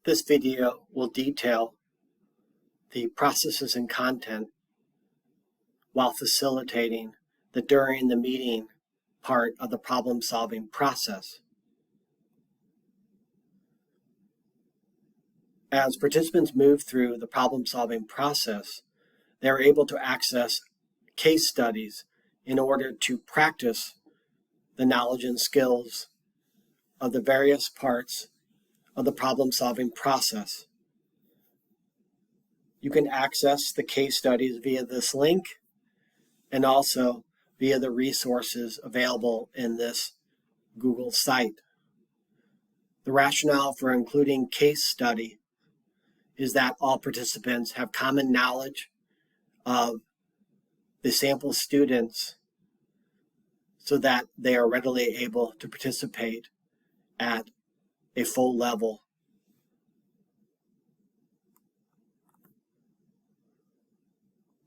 This video will detail the processes and content while facilitating the during the meeting part of the problem-solving process. As participants move through the problem-solving process, they are able to access case studies in order to practice the knowledge and skills of the various parts of the problem-solving process. You can access the case studies via this link and also via the resources available in this Google site. The rationale for including case study is that all participants have common knowledge of the sample students so that they are readily able to participate at a full level.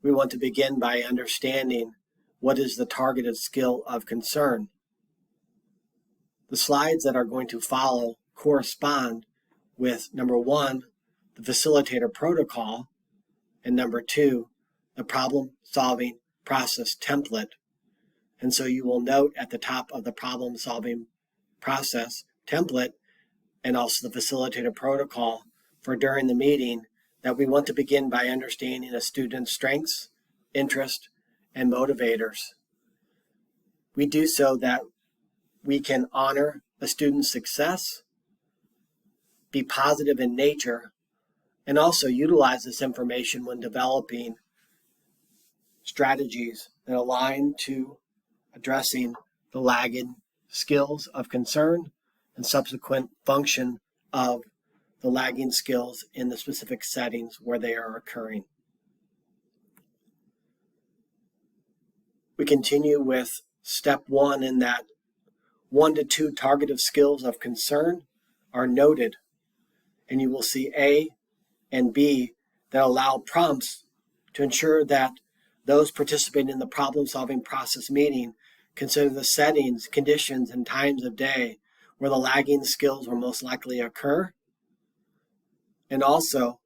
We want to begin by understanding what is the targeted skill of concern. The slides that are going to follow correspond with number 1, the facilitator protocol, and number 2, the problem-solving process template. And so you will note at the top of the problem-solving process template and also the facilitator protocol for during the meeting that we want to begin by understanding a student's strengths, interests, and motivators. We do so that we can honor a student's success, be positive in nature, and also utilize this information when developing strategies that align to addressing the lagging skills of concern and subsequent function of the lagging skills in the specific settings where they are occurring. We continue with step 1 in that 1 to 2 targeted skills of concern are noted, and you will see A and B that allow prompts to ensure that those participating in the problem-solving process meeting consider the settings, conditions, and times of day where the lagging skills will most likely occur, and also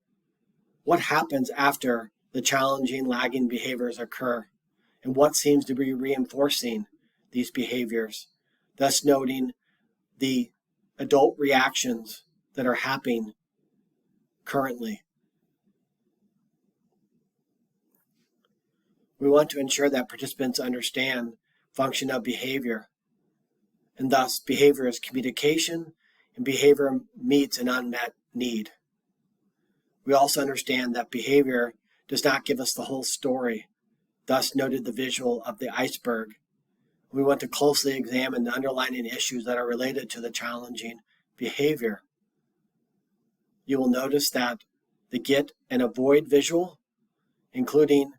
what happens after the challenging lagging behaviors occur and what seems to be reinforcing these behaviors, thus noting the adult reactions that are happening currently. We want to ensure that participants understand function of behavior, and thus behavior is communication, and behavior meets an unmet need. We also understand that behavior does not give us the whole story, thus noted the visual of the iceberg. We want to closely examine the underlying issues that are related to the challenging behavior. You will notice that the get and avoid visual, including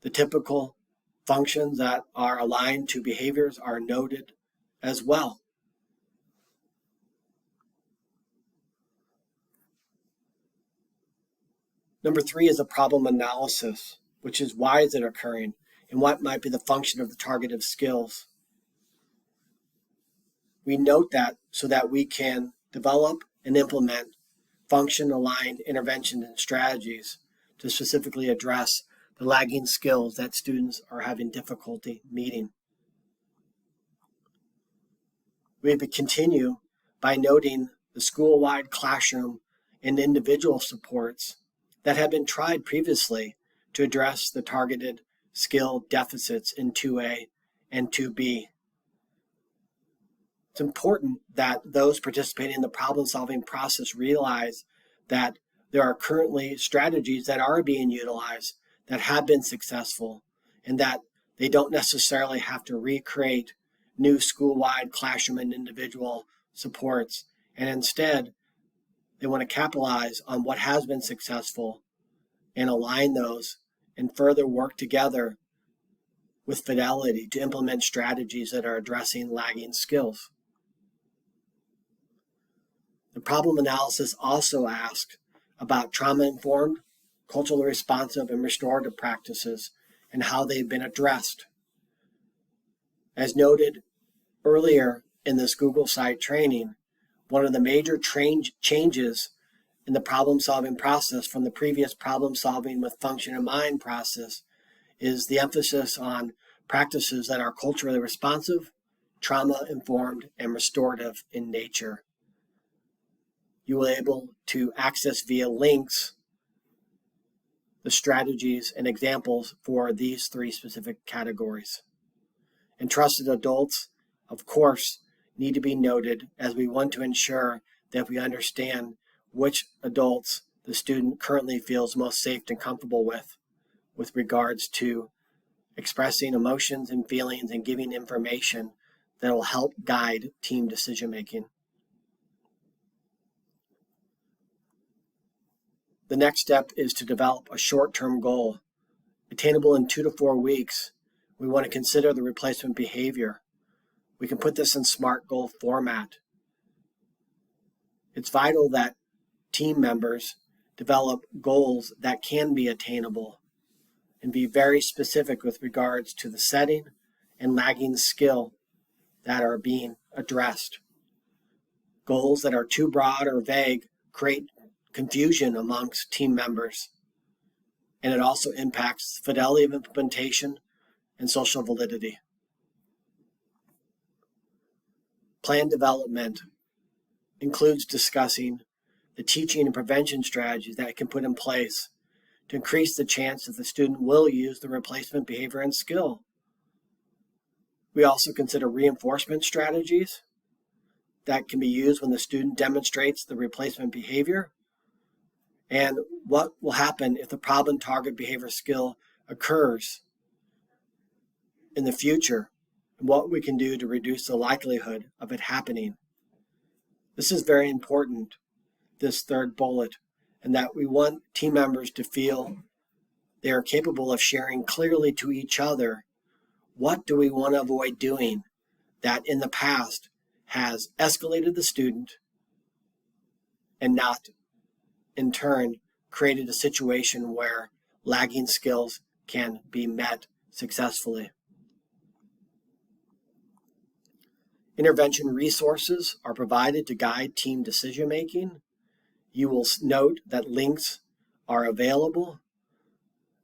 the typical functions that are aligned to behaviors, are noted as well. Number 3 is a problem analysis, which is why is it occurring and what might be the function of the targeted skills. We note that so that we can develop and implement function-aligned interventions and strategies to specifically address the lagging skills that students are having difficulty meeting. We continue by noting the school-wide classroom and individual supports that have been tried previously to address the targeted skill deficits in 2A and 2B. It's important that those participating in the problem-solving process realize that there are currently strategies that are being utilized that have been successful, and that they don't necessarily have to recreate new school-wide classroom and individual supports, and instead they want to capitalize on what has been successful and align those and further work together with fidelity to implement strategies that are addressing lagging skills. The problem analysis also asks about trauma-informed, culturally responsive, and restorative practices and how they've been addressed. As noted earlier in this Google site training, one of the major changes in the problem-solving process from the previous problem-solving with function and mind process is the emphasis on practices that are culturally responsive, trauma-informed, and restorative in nature. You will be able to access via links the strategies and examples for these three specific categories. And trusted adults, of course, need to be noted as we want to ensure that we understand which adults the student currently feels most safe and comfortable with regards to expressing emotions and feelings and giving information that will help guide team decision making. The next step is to develop a short-term goal. Attainable in 2 to 4 weeks, we want to consider the replacement behavior. We can put this in SMART goal format. It's vital that team members develop goals that can be attainable and be very specific with regards to the setting and lagging skill that are being addressed. Goals that are too broad or vague create confusion amongst team members, and it also impacts fidelity of implementation and social validity. Plan development includes discussing the teaching and prevention strategies that can put in place to increase the chance that the student will use the replacement behavior and skill. We also consider reinforcement strategies that can be used when the student demonstrates the replacement behavior, and what will happen if the problem target behavior skill occurs in the future, and what we can do to reduce the likelihood of it happening. This is very important, this third bullet, and that we want team members to feel they are capable of sharing clearly to each other what do we want to avoid doing that in the past has escalated the student and not in turn created a situation where lagging skills can be met successfully. Intervention resources are provided to guide team decision making. You will note that links are available.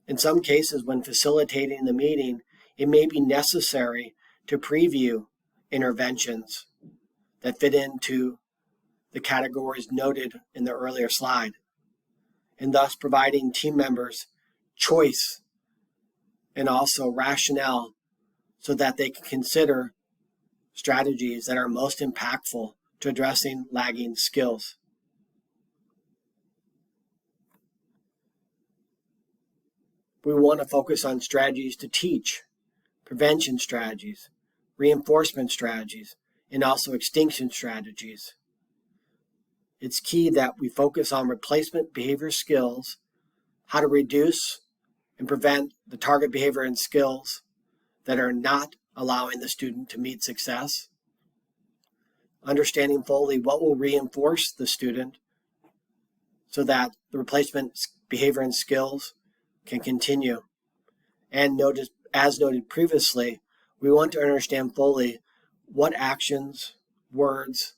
In some cases, when facilitating the meeting, it may be necessary to preview interventions that fit into the categories noted in the earlier slide, and thus providing team members choice and also rationale so that they can consider strategies that are most impactful to addressing lagging skills. We want to focus on strategies to teach, prevention strategies, reinforcement strategies, and also extinction strategies. It's key that we focus on replacement behavior skills, how to reduce and prevent the target behavior and skills that are not allowing the student to meet success, understanding fully what will reinforce the student so that the replacement behavior and skills can continue. And as noted previously, we want to understand fully what actions, words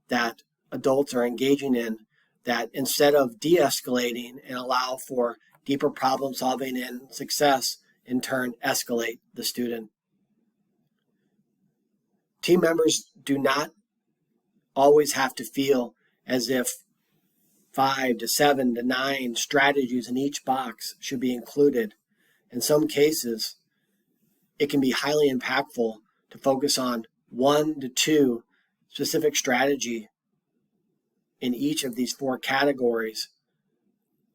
that adults are engaging in that instead of de-escalating and allow for deeper problem solving and success, in turn escalate the student. Team members do not always have to feel as if 5 to 7 to 9 strategies in each box should be included. In some cases, it can be highly impactful to focus on 1 to 2 specific strategy in each of these 4 categories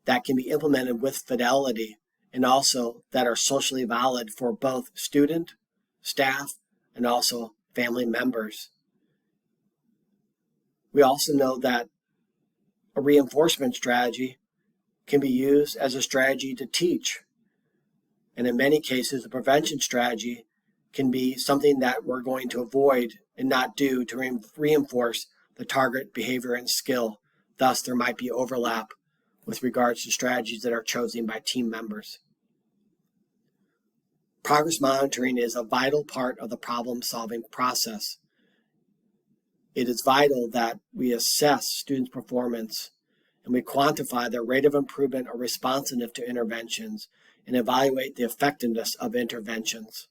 that can be implemented with fidelity and also that are socially valid for both student, staff, and also family members. We also know that a reinforcement strategy can be used as a strategy to teach. And in many cases, a prevention strategy can be something that we're going to avoid and not do to reinforce the target behavior and skill. Thus, there might be overlap with regards to strategies that are chosen by team members. Progress monitoring is a vital part of the problem-solving process. It is vital that we assess students' performance and we quantify the rate of improvement or responsiveness to interventions and evaluate the effectiveness of interventions.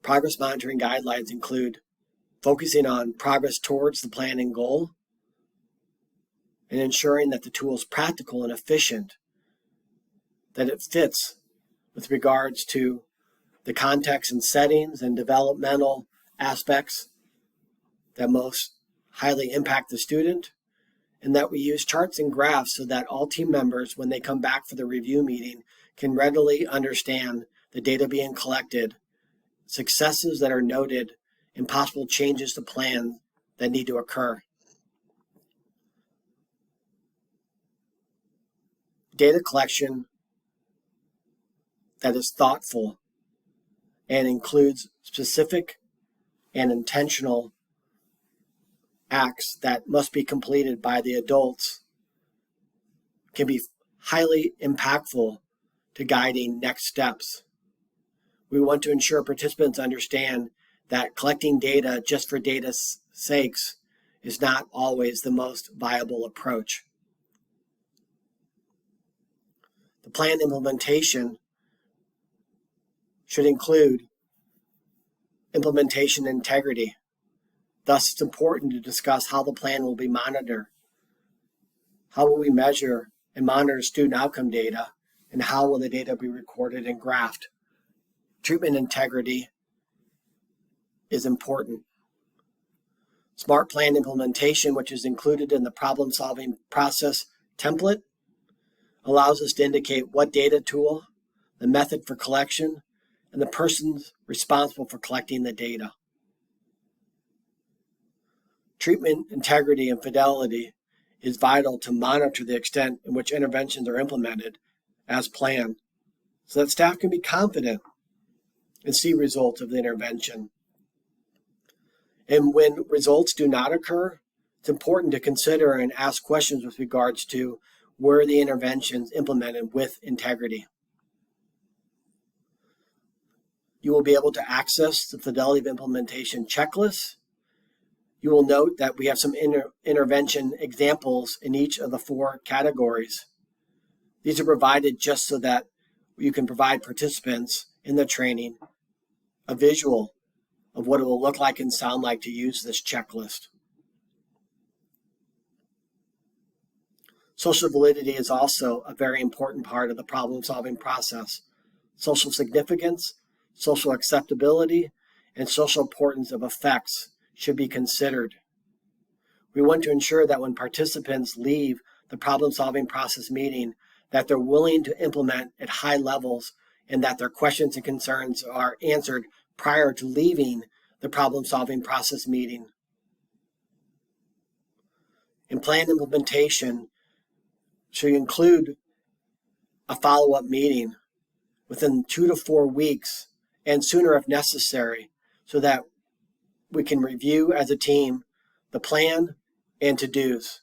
Progress monitoring guidelines include focusing on progress towards the plan and goal, and ensuring that the tool is practical and efficient, that it fits with regards to the context and settings and developmental aspects that most highly impact the student, and that we use charts and graphs so that all team members, when they come back for the review meeting, can readily understand the data being collected, successes that are noted, and possible changes to plan that need to occur. Data collection that is thoughtful and includes specific and intentional acts that must be completed by the adults can be highly impactful to guiding next steps. We want to ensure participants understand that collecting data just for data's sakes is not always the most viable approach. The plan implementation should include implementation integrity. Thus, it's important to discuss how the plan will be monitored. How will we measure and monitor student outcome data, and how will the data be recorded and graphed? Treatment integrity is important. Smart plan implementation, which is included in the problem-solving process template, allows us to indicate what data tool, the method for collection, and the persons responsible for collecting the data. Treatment integrity and fidelity is vital to monitor the extent in which interventions are implemented as planned, so that staff can be confident and see results of the intervention. And when results do not occur, it's important to consider and ask questions with regards to were the interventions implemented with integrity. You will be able to access the Fidelity of Implementation checklist. You will note that we have some intervention examples in each of the 4 categories. These are provided just so that you can provide participants in the training a visual of what it will look like and sound like to use this checklist. Social validity is also a very important part of the problem-solving process. Social significance, social acceptability, and social importance of effects should be considered. We want to ensure that when participants leave the problem-solving process meeting, that they're willing to implement at high levels and that their questions and concerns are answered prior to leaving the problem-solving process meeting. And plan implementation should include a follow-up meeting within 2 to 4 weeks and sooner if necessary, so that we can review as a team the plan and to-dos.